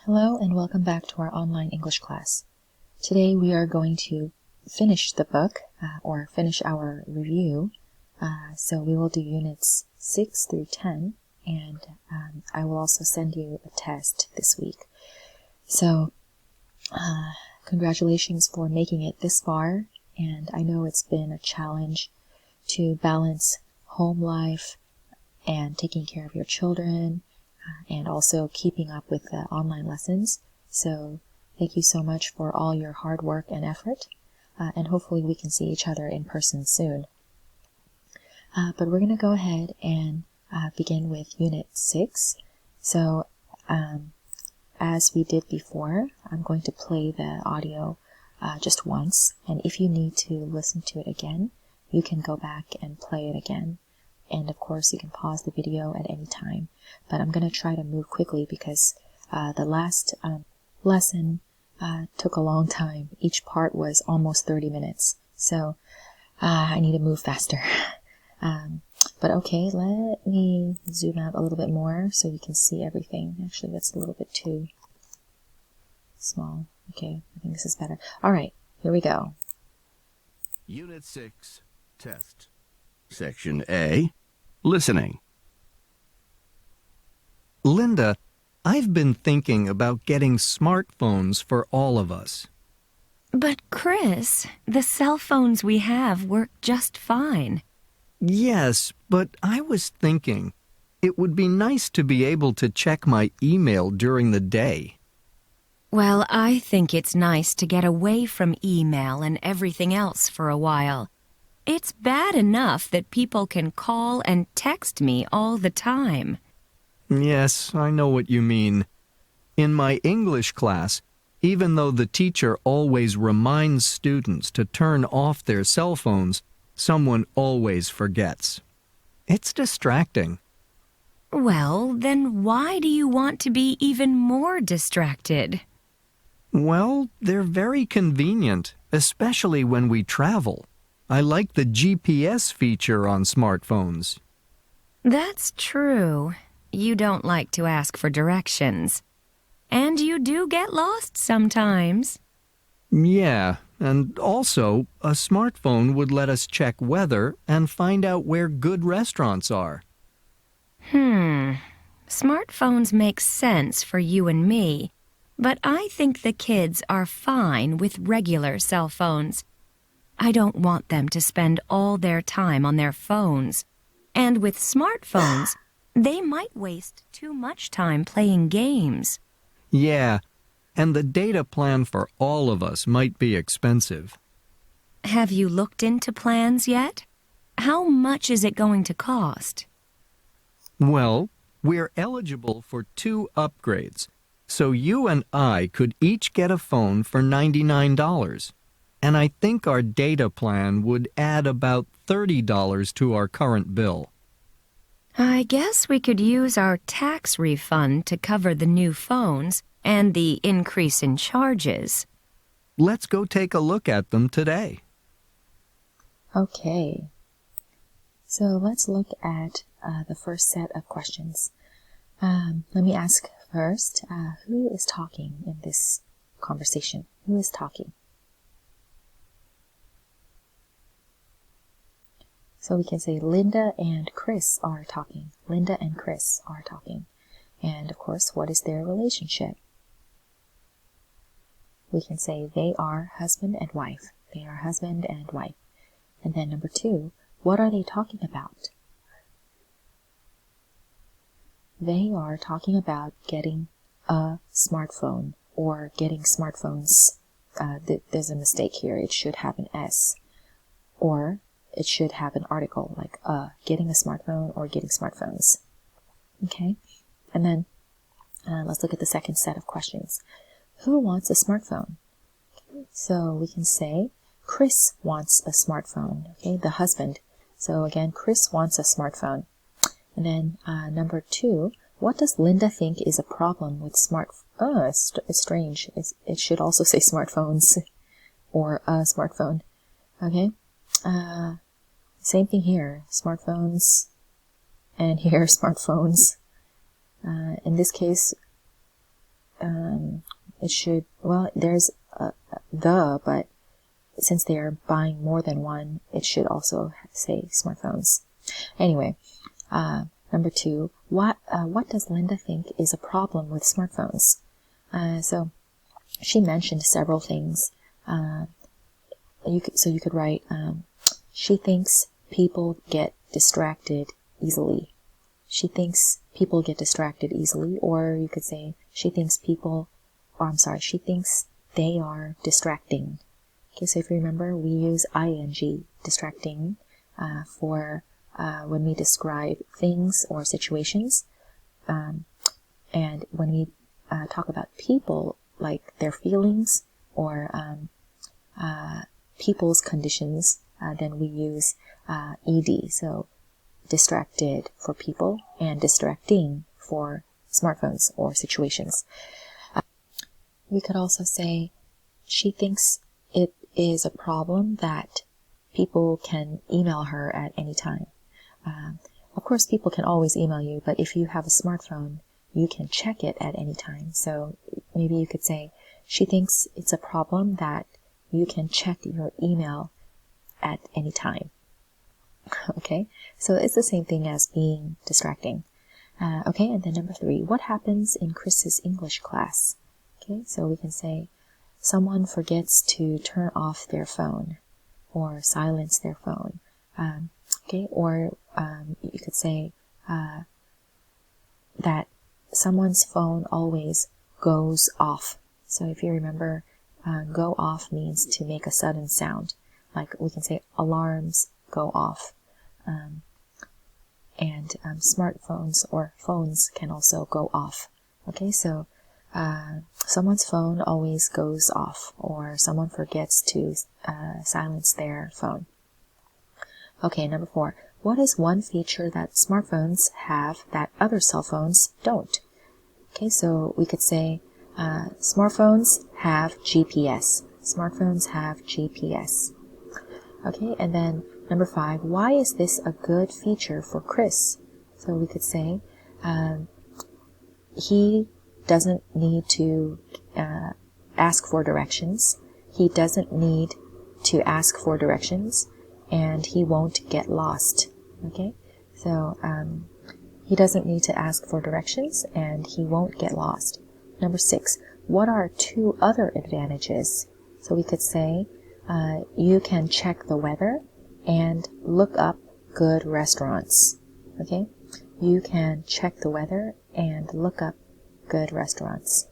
Hello and welcome back to our online English class. Today we are going to finish the book, or finish our review. So we will do units 6 through 10, and I will also send you a test this week. So congratulations for making it this far, and I know it's been a challenge to balance home life and taking care of your children, and also keeping up with the online lessons. So thank you so much for all your hard work and effort, and hopefully we can see each other in person soon. But we're going to go ahead and begin with Unit 6. So as we did before, I'm going to play the audio just once, and if you need to listen to it again, you can go back and play it again. And of course, you can pause the video at any time. But I'm going to try to move quickly because the last lesson took a long time. Each part was almost 30 minutes. So I need to move faster. But okay, let me zoom out a little bit more so you can see everything. Actually, that's a little bit too small. Okay, I think this is better. All right, here we go. Unit 6, Test. Section A, Listening. Linda, I've been thinking about getting smartphones for all of us. But Chris, the cell phones we have work just fine. Yes, but I was thinking it would be nice to be able to check my email during the day. Well, I think it's nice to get away from email and everything else for a while. It's bad enough that people can call and text me all the time. Yes, I know what you mean. In my English class, even though the teacher always reminds students to turn off their cell phones, someone always forgets. It's distracting. Well, then why do you want to be even more distracted? Well, they're very convenient, especially when we travel. I like the GPS feature on smartphones. That's true. You don't like to ask for directions. And you do get lost sometimes. Yeah, and also, a smartphone would let us check weather and find out where good restaurants are. Smartphones make sense for you and me, but I think the kids are fine with regular cell phones. I don't want them to spend all their time on their phones. And with smartphones, they might waste too much time playing games. Yeah, and the data plan for all of us might be expensive. Have you looked into plans yet? How much is it going to cost? Well, we're eligible for 2 upgrades, so you and I could each get a phone for $99. And I think our data plan would add about $30 to our current bill. I guess we could use our tax refund to cover the new phones and the increase in charges. Let's go take a look at them today. Okay. So let's look at the first set of questions. Let me ask first, who is talking in this conversation? Who is talking? So we can say Linda and Chris are talking. Linda and Chris are talking. And of course, what is their relationship? We can say they are husband and wife. They are husband and wife. And then number 2, what are they talking about? They are talking about getting a smartphone or getting smartphones. There's a mistake here. It should have an S. Or it should have an article like getting a smartphone or getting smartphones. Okay? And then let's look at the second set of questions. Who wants a smartphone? Okay, so we can say Chris wants a smartphone. Okay, the husband. So again, Chris wants a smartphone. And then number 2, what does Linda think is a problem with it's strange. It should also say smartphones or a smartphone. Okay? Same thing here. Smartphones. And here, smartphones. In this case, it should, well, there's but since they are buying more than one, it should also say smartphones. Anyway, number 2, what does Linda think is a problem with smartphones? So she mentioned several things. You could write, she thinks people get distracted easily. She thinks people get distracted easily, or you could say she thinks they are distracting. Okay, so if you remember, we use ing, distracting, for when we describe things or situations. And when we talk about people, like their feelings or people's conditions, then we use ed. So distracted for people and distracting for smartphones or situations. We could also say she thinks it is a problem that people can email her at any time. Of course, people can always email you, but if you have a smartphone, you can check it at any time. So maybe you could say, she thinks it's a problem that you can check your email at any time. Okay, so it's the same thing as being distracting. Okay, and then number 3, what happens in Chris's English class? Okay, so we can say, someone forgets to turn off their phone or silence their phone. Okay, or you could say that someone's phone always goes off. So if you remember, go off means to make a sudden sound. Like we can say alarms go off. And smartphones or phones can also go off. Okay, so someone's phone always goes off, or someone forgets to silence their phone. Okay, number 4. What is one feature that smartphones have that other cell phones don't? Okay, so we could say smartphones have GPS. Smartphones have GPS. Okay, and then number 5, why is this a good feature for Chris? So we could say he doesn't need to ask for directions. He doesn't need to ask for directions, and he won't get lost. Okay, so he doesn't need to ask for directions, and he won't get lost. Number 6, what are 2 other advantages? So we could say you can check the weather and look up good restaurants. Okay, you can check the weather and look up good restaurants.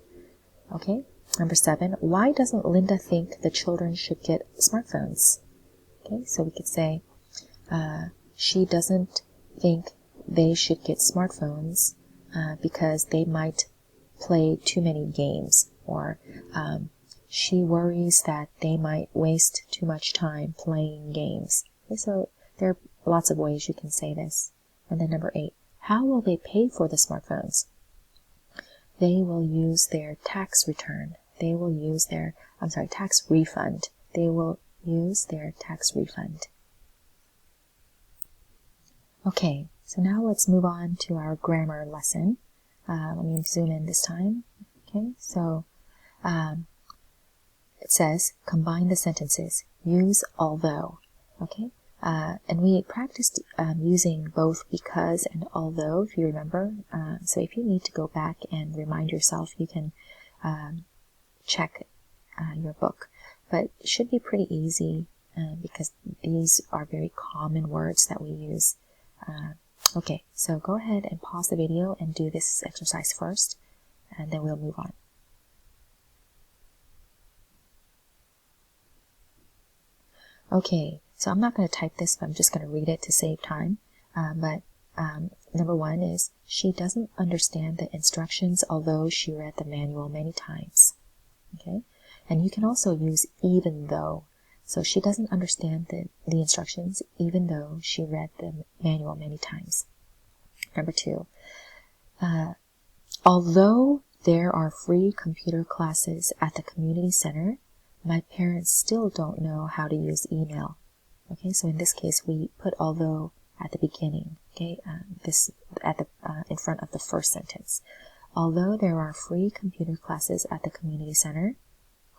Okay, number 7, why doesn't Linda think the children should get smartphones? Okay, so we could say she doesn't think they should get smartphones because they might play too many games, or she worries that they might waste too much time playing games. Okay, so there are lots of ways you can say this. And then number 8, how will they pay for the smartphones? They will use their tax return. They will use their, tax refund. They will use their tax refund. Okay, so now let's move on to our grammar lesson. Let me zoom in this time. Okay, so it says, combine the sentences. Use although. Okay, and we practiced using both because and although, if you remember. So if you need to go back and remind yourself, you can check your book. But it should be pretty easy because these are very common words that we use. Okay, so go ahead and pause the video and do this exercise first, and then we'll move on. Okay, so I'm not going to type this, but I'm just going to read it to save time. Number 1 is, she doesn't understand the instructions, although she read the manual many times. Okay, and you can also use even though. So she doesn't understand the instructions, even though she read the manual many times. Number 2, although there are free computer classes at the community center, my parents still don't know how to use email. Okay, so in this case, we put although at the beginning. Okay, this at the in front of the first sentence. Although there are free computer classes at the community center,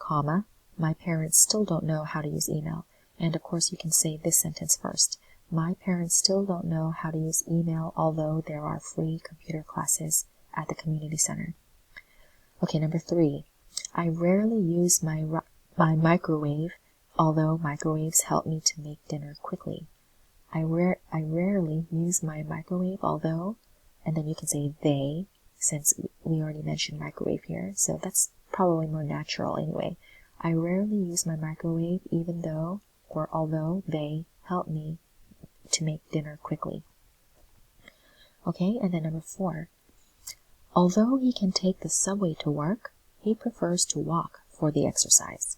comma, my parents still don't know how to use email. And of course you can say this sentence first. My parents still don't know how to use email, although there are free computer classes at the community center. Okay, number 3. I rarely use my microwave, although microwaves help me to make dinner quickly. I rarely use my microwave, although, and then you can say they, since we already mentioned microwave here, so that's probably more natural anyway. I rarely use my microwave even though or although they help me to make dinner quickly. Okay, and then number 4. Although he can take the subway to work, he prefers to walk for the exercise.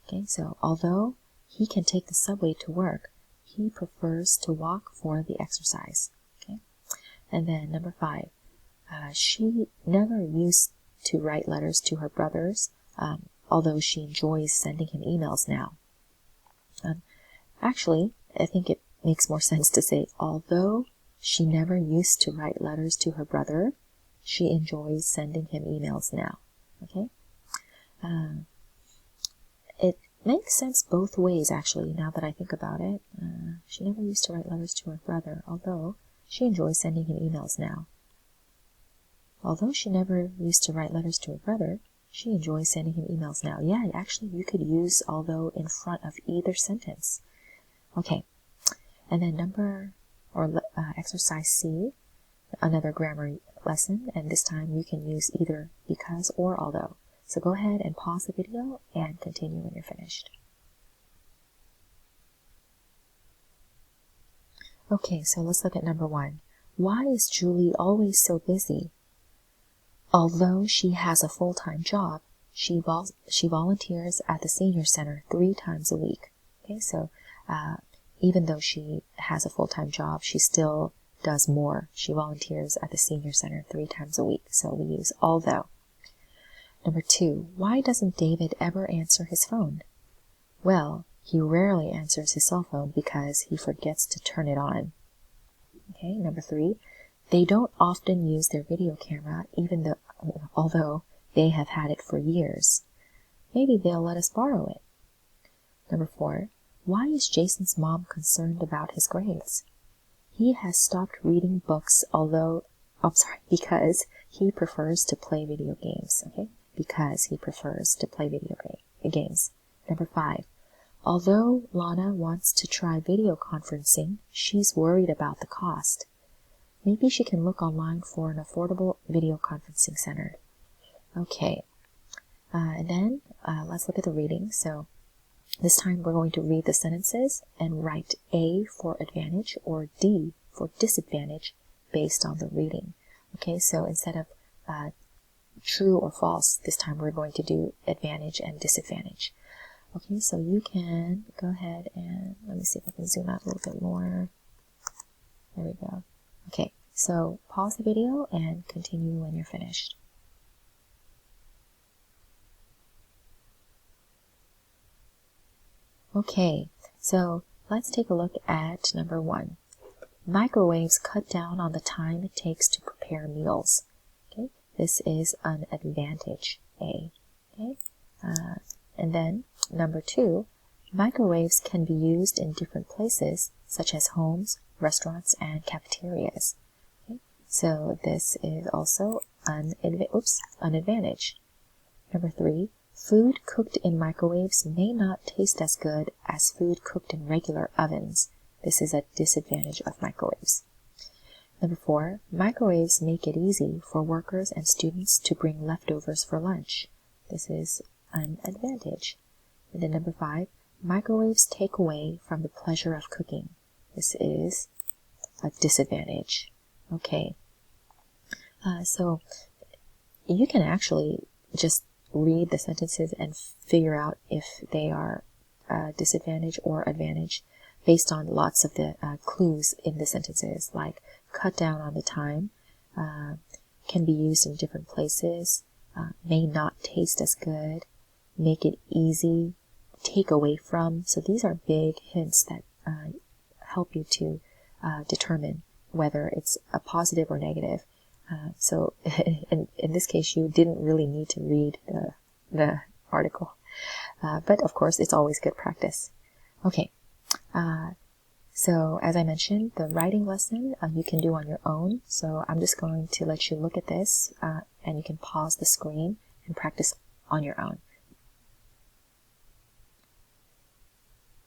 Okay, so although he can take the subway to work, he prefers to walk for the exercise. Okay, and then number 5. She never used to write letters to her brothers, although she enjoys sending him emails now. Actually, I think it makes more sense to say, although she never used to write letters to her brother, she enjoys sending him emails now. Okay? It makes sense both ways, actually, now that I think about it. She never used to write letters to her brother, although she enjoys sending him emails now. Although she never used to write letters to her brother, she enjoys sending him emails now. Yeah, actually, you could use although in front of either sentence. Okay, and then exercise C, another grammar lesson, and this time you can use either because or although. So go ahead and pause the video and continue when you're finished. Okay, so let's look at number 1. Why is Julie always so busy? Although she has a full-time job, she volunteers at the senior center 3 times a week. Okay, so even though she has a full-time job, she still does more. She volunteers at the senior center 3 times a week, so we use although. Number 2, why doesn't David ever answer his phone? Well, he rarely answers his cell phone because he forgets to turn it on. Okay, number 3, they don't often use their video camera although they have had it for years. Maybe they'll let us borrow it. Number 4, why is Jason's mom concerned about his grades? He has stopped reading books because he prefers to play video games. Okay, because he prefers to play video games. Number 5, although Lana wants to try video conferencing, she's worried about the cost. Maybe she can look online for an affordable video conferencing center. Okay, and then let's look at the reading. So this time we're going to read the sentences and write A for advantage or D for disadvantage based on the reading. Okay, so instead of true or false, this time we're going to do advantage and disadvantage. Okay, so you can go ahead and let me see if I can zoom out a little bit more. There we go. Okay, so pause the video and continue when you're finished. Okay, so let's take a look at number 1. Microwaves cut down on the time it takes to prepare meals. Okay, this is an advantage, A. Okay, and then number 2, microwaves can be used in different places, such as homes, restaurants, and cafeterias. Okay, so this is also an advantage. Number 3, food cooked in microwaves may not taste as good as food cooked in regular ovens. This is a disadvantage of microwaves. Number 4, microwaves make it easy for workers and students to bring leftovers for lunch. This is an advantage. And then number 5, microwaves take away from the pleasure of cooking. This is a disadvantage. Okay, so you can actually just read the sentences and figure out if they are disadvantage or advantage based on lots of the clues in the sentences, like cut down on the time, can be used in different places, may not taste as good, make it easy, take away from. So these are big hints that help you to determine whether it's a positive or negative. So in this case, you didn't really need to read the article. But of course, it's always good practice. Okay. So as I mentioned, the writing lesson you can do on your own. So I'm just going to let you look at this and you can pause the screen and practice on your own.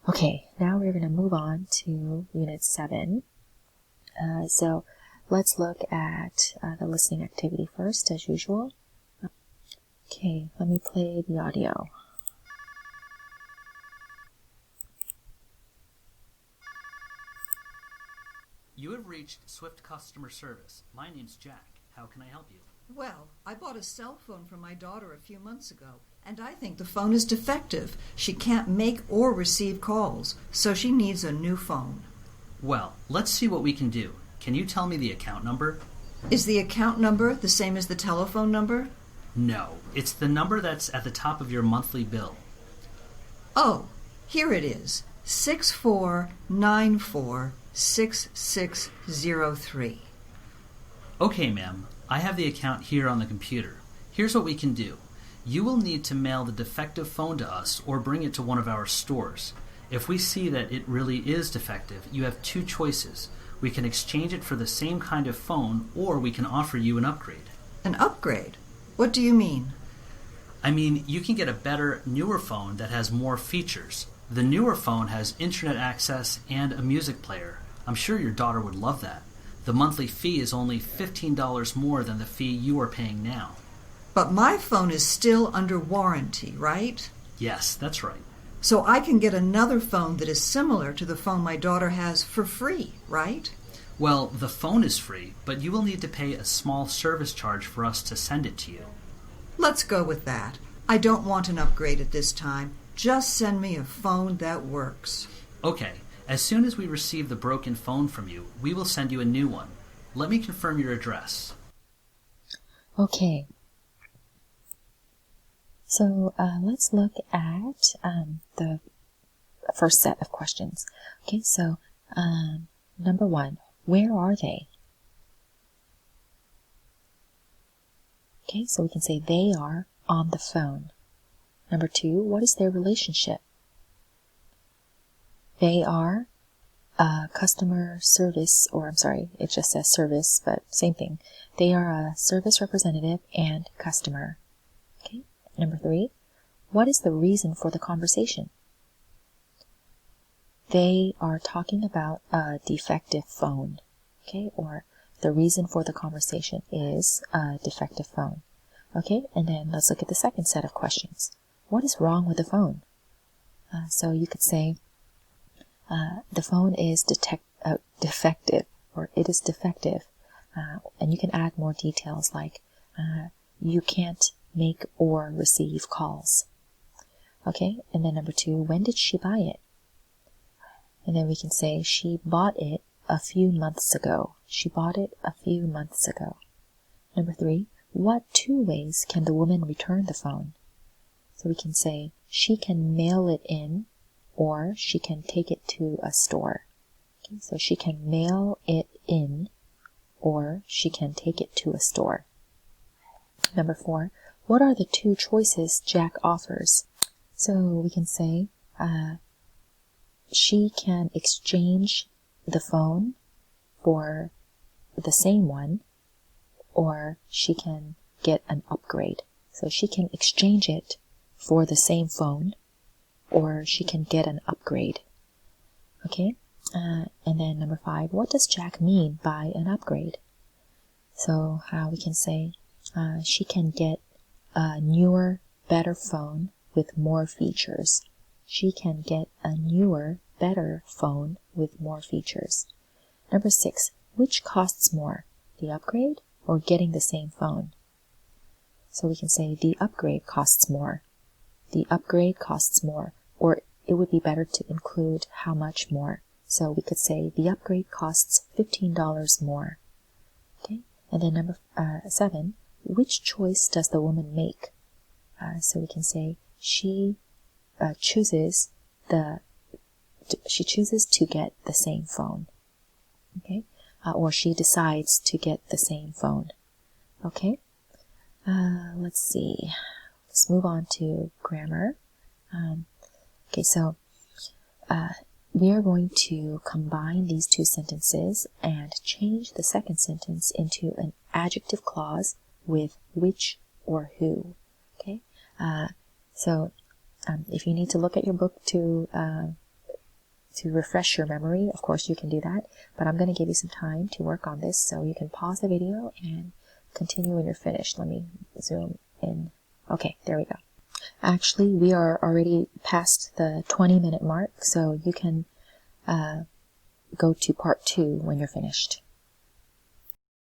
Okay, now we're going to move on to Unit 7. So let's look at the listening activity first, as usual. Okay, let me play the audio. You have reached Swift Customer Service. My name's Jack. How can I help you? Well, I bought a cell phone for my daughter a few months ago, and I think the phone is defective. She can't make or receive calls, so she needs a new phone. Well, let's see what we can do. Can you tell me the account number? Is the account number the same as the telephone number? No, it's the number that's at the top of your monthly bill. Oh, here it is. 64946603. Okay, ma'am. I have the account here on the computer. Here's what we can do. You will need to mail the defective phone to us or bring it to one of our stores. If we see that it really is defective, you have two choices. We can exchange it for the same kind of phone, or we can offer you an upgrade. An upgrade? What do you mean? I mean, you can get a better, newer phone that has more features. The newer phone has internet access and a music player. I'm sure your daughter would love that. The monthly fee is only $15 more than the fee you are paying now. But my phone is still under warranty, right? Yes, that's right. So I can get another phone that is similar to the phone my daughter has for free, right? Well, the phone is free, but you will need to pay a small service charge for us to send it to you. Let's go with that. I don't want an upgrade at this time. Just send me a phone that works. Okay. As soon as we receive the broken phone from you, we will send you a new one. Let me confirm your address. Okay. So let's look at the first set of questions. Okay, so number 1, where are they? Okay, so we can say they are on the phone. Number 2, what is their relationship? They are customer service, or I'm sorry, it just says service, but same thing. They are a service representative and customer. Okay. Number 3, what is the reason for the conversation? They are talking about a defective phone. Okay, or the reason for the conversation is a defective phone. Okay, and then let's look at the second set of questions. What is wrong with the phone? So you could say, the phone is defective, or it is defective, and you can add more details like you can't make or receive calls. Okay, and then number 2, when did she buy it? And then we can say she bought it a few months ago. She bought it a few months ago. Number 3, what 2 ways can the woman return the phone? So we can say she can mail it in, or she can take it to a store. Okay, so she can mail it in, or she can take it to a store. Number 4, what are the 2 choices Jack offers? So we can say she can exchange the phone for the same one, or she can get an upgrade. So she can exchange it for the same phone, or she can get an upgrade. Okay, and then number 5, what does Jack mean by an upgrade? So we can say she can get a newer, better phone with more features. She can get a newer, better phone with more features. Number 6, which costs more, the upgrade or getting the same phone? So we can say the upgrade costs more. The upgrade costs more, or it would be better to include how much more. So we could say the upgrade costs $15 more. Okay, and then number 7, which choice does the woman make? So we can say she chooses to get the same phone. Okay, or she decides to get the same phone. Okay, let's see. Let's move on to grammar. Okay, so we are going to combine these two sentences and change the second sentence into an adjective clause with which or who. Okay, so if you need to look at your book to refresh your memory, of course you can do that, but I'm going to give you some time to work on this, so you can pause the video and continue when you're finished. Let me zoom in. Okay, there we go. Actually, we are already past the 20-minute mark, so you can go to part 2 when you're finished.